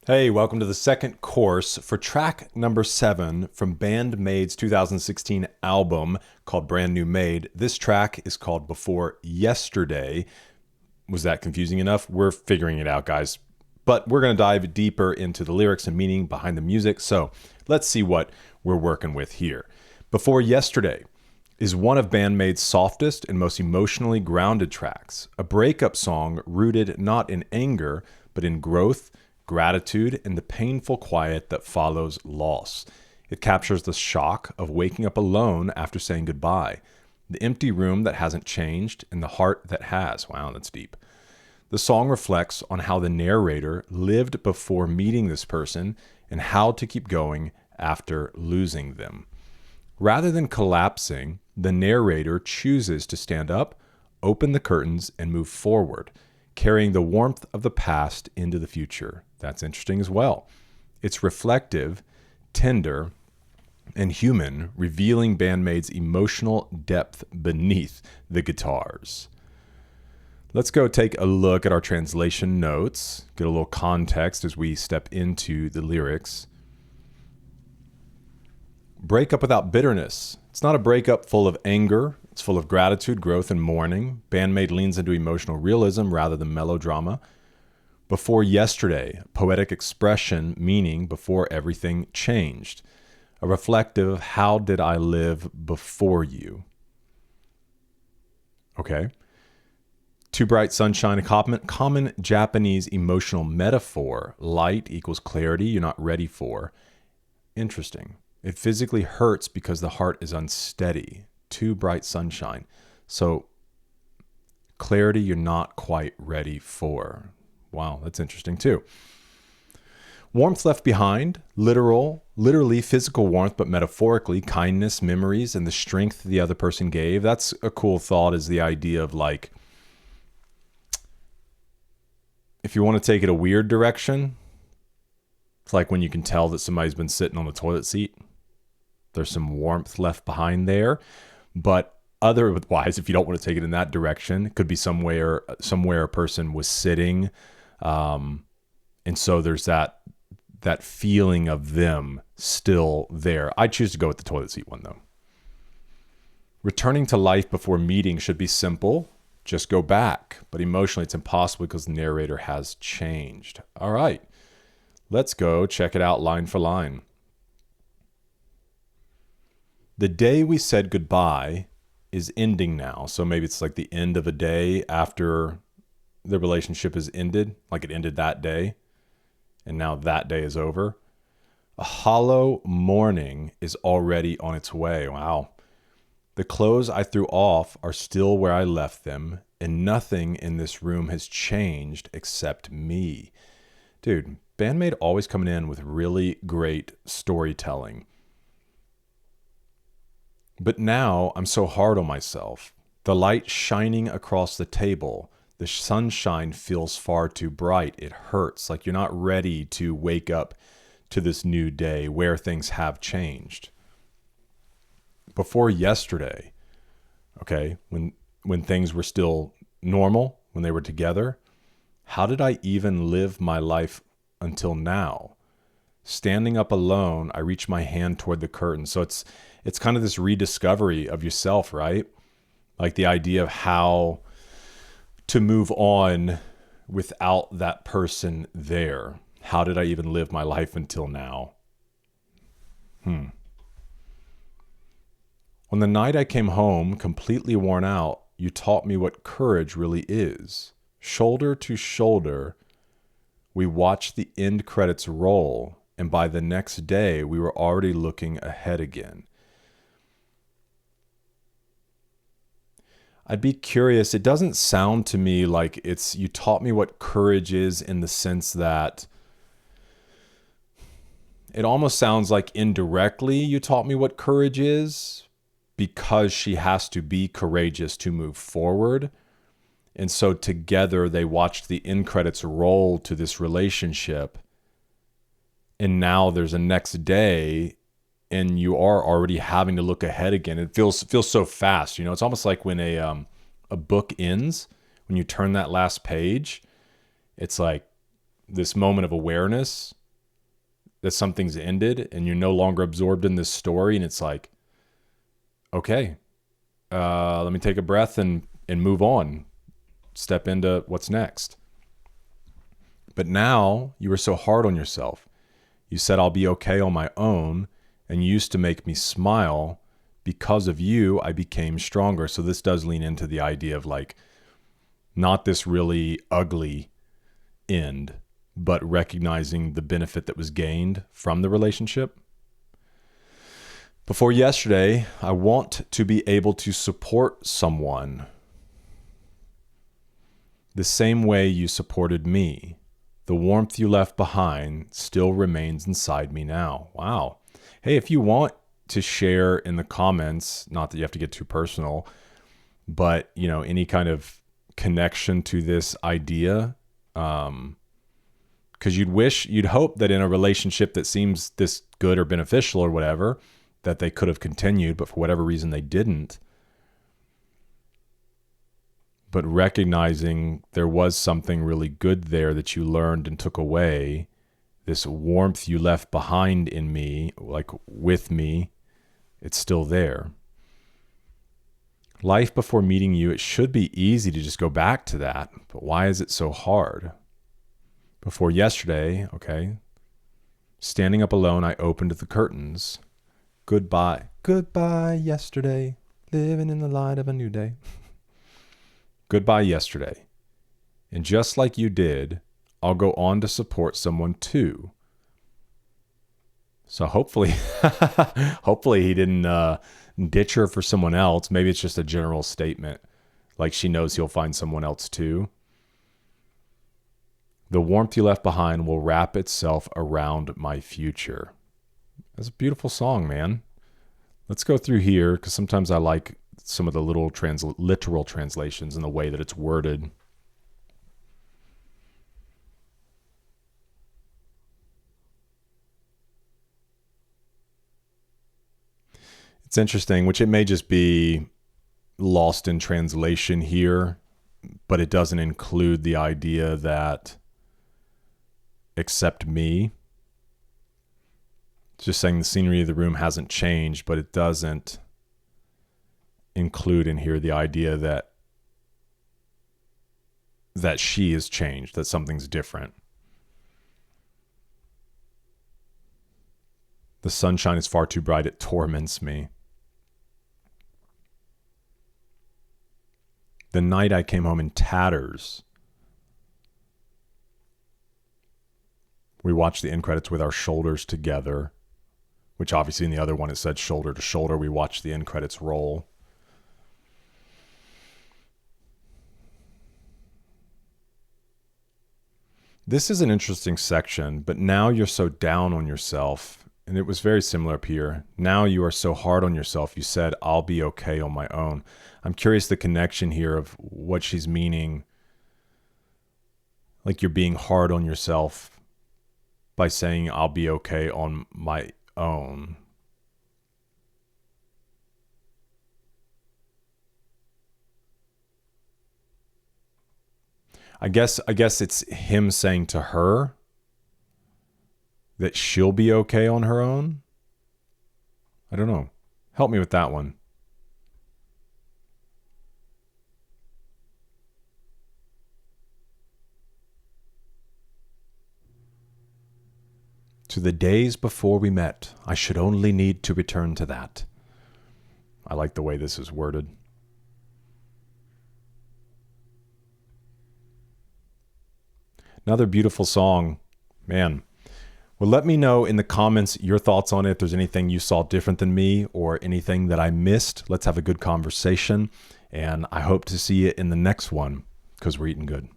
Hey, welcome to the second course for track number 7 from BAND-MAID's 2016 album called Brand New Made. This track is called Before Yesterday. Was that confusing enough? We're figuring it out, guys. But we're going to dive deeper into the lyrics and meaning behind the music. So let's see what we're working with here. Before Yesterday is one of BAND-MAID's softest and most emotionally grounded tracks, a breakup song rooted not in anger, but in growth, gratitude, and the painful quiet that follows loss. It captures the shock of waking up alone after saying goodbye, the empty room that hasn't changed, and the heart that has. Wow, that's deep. The song reflects on how the narrator lived before meeting this person and how to keep going after losing them. Rather than collapsing, the narrator chooses to stand up, open the curtains, and move forward, carrying the warmth of the past into the future. That's interesting as well. It's reflective, tender, and human, revealing BAND-MAID's emotional depth beneath the guitars. Let's go take a look at our translation notes, get a little context as we step into the lyrics. Breakup without bitterness. It's not a breakup full of anger. It's full of gratitude, growth, and mourning. BAND-MAID leans into emotional realism rather than melodrama. Before Yesterday, poetic expression, meaning before everything changed. A reflective of how did I live before you? Okay. Too bright sunshine, a common Japanese emotional metaphor. Light equals clarity you're not ready for. Interesting. It physically hurts because the heart is unsteady. Too bright sunshine. So clarity you're not quite ready for. Wow, that's interesting too. Warmth left behind, literally physical warmth, but metaphorically kindness, memories, and the strength the other person gave. That's a cool thought, is the idea of like, if you want to take it a weird direction, it's like when you can tell that somebody's been sitting on the toilet seat. There's some warmth left behind there. But otherwise, if you don't want to take it in that direction, it could be somewhere a person was sitting. And so there's that feeling of them still there. I choose to go with the toilet seat one, though. Returning to life before meeting should be simple. Just go back. But emotionally, it's impossible because the narrator has changed. All right. Let's go check it out line for line. The day we said goodbye is ending now. So maybe it's like the end of a day after the relationship is ended, like it ended that day, and now that day is over. A hollow morning is already on its way. Wow. The clothes I threw off are still where I left them, and nothing in this room has changed except me. Dude, BAND-MAID always coming in with really great storytelling. But now I'm so hard on myself. The light shining across the table, the sunshine feels far too bright. It hurts, like you're not ready to wake up to this new day where things have changed. Before yesterday, okay, when things were still normal, when they were together, how did I even live my life until now? Standing up alone, I reach my hand toward the curtain. So it's kind of this rediscovery of yourself, right? Like the idea of how to move on without that person there. How did I even live my life until now? On the night I came home, completely worn out, you taught me what courage really is. Shoulder to shoulder, we watched the end credits roll, and by the next day, we were already looking ahead again. I'd be curious. It doesn't sound to me like it's you taught me what courage is, in the sense that it almost sounds like indirectly you taught me what courage is, because she has to be courageous to move forward. And so together they watched the end credits roll to this relationship. And now there's a next day and you are already having to look ahead again. It feels so fast. You know, it's almost like when a book ends, when you turn that last page, it's like this moment of awareness that something's ended and you're no longer absorbed in this story. And it's like, okay, let me take a breath and move on, step into what's next. But now you were so hard on yourself. You said, I'll be okay on my own. And you used to make me smile. Because of you, I became stronger. So this does lean into the idea of like, not this really ugly end, but recognizing the benefit that was gained from the relationship. Before yesterday, I want to be able to support someone the same way you supported me. The warmth you left behind still remains inside me now. Wow. Hey, if you want to share in the comments, not that you have to get too personal, but any kind of connection to this idea, because you'd hope that in a relationship that seems this good or beneficial or whatever, that they could have continued, but for whatever reason they didn't. But recognizing there was something really good there that you learned and took away, this warmth you left behind in me, like with me, it's still there. Life before meeting you, it should be easy to just go back to that, but why is it so hard? Before yesterday, okay, standing up alone, I opened the curtains. Goodbye. Goodbye, yesterday, living in the light of a new day. Goodbye, yesterday. And just like you did, I'll go on to support someone too. So hopefully he didn't ditch her for someone else. Maybe it's just a general statement, like she knows he'll find someone else too. The warmth you left behind will wrap itself around my future. That's a beautiful song, man. Let's go through here, because sometimes I like some of the little literal translations and the way that it's worded. It's interesting, which it may just be lost in translation here, but it doesn't include the idea that accept me. It's just saying the scenery of the room hasn't changed, but it doesn't include in here the idea that she has changed, that something's different. The sunshine is far too bright, it torments me. The night I came home in tatters. We watched the end credits with our shoulders together, which obviously in the other one it said shoulder to shoulder. We watched the end credits roll. This is an interesting section, but now you're so down on yourself, and it was very similar up here. Now you are so hard on yourself. You said, I'll be okay on my own. I'm curious the connection here of what she's meaning. Like you're being hard on yourself by saying, I'll be okay on my own. I guess it's him saying to her that she'll be okay on her own. I don't know. Help me with that one. To the days before we met, I should only need to return to that. I like the way this is worded. Another beautiful song. Man. Well, let me know in the comments your thoughts on it. If there's anything you saw different than me or anything that I missed, let's have a good conversation. And I hope to see you in the next one, because we're eating good.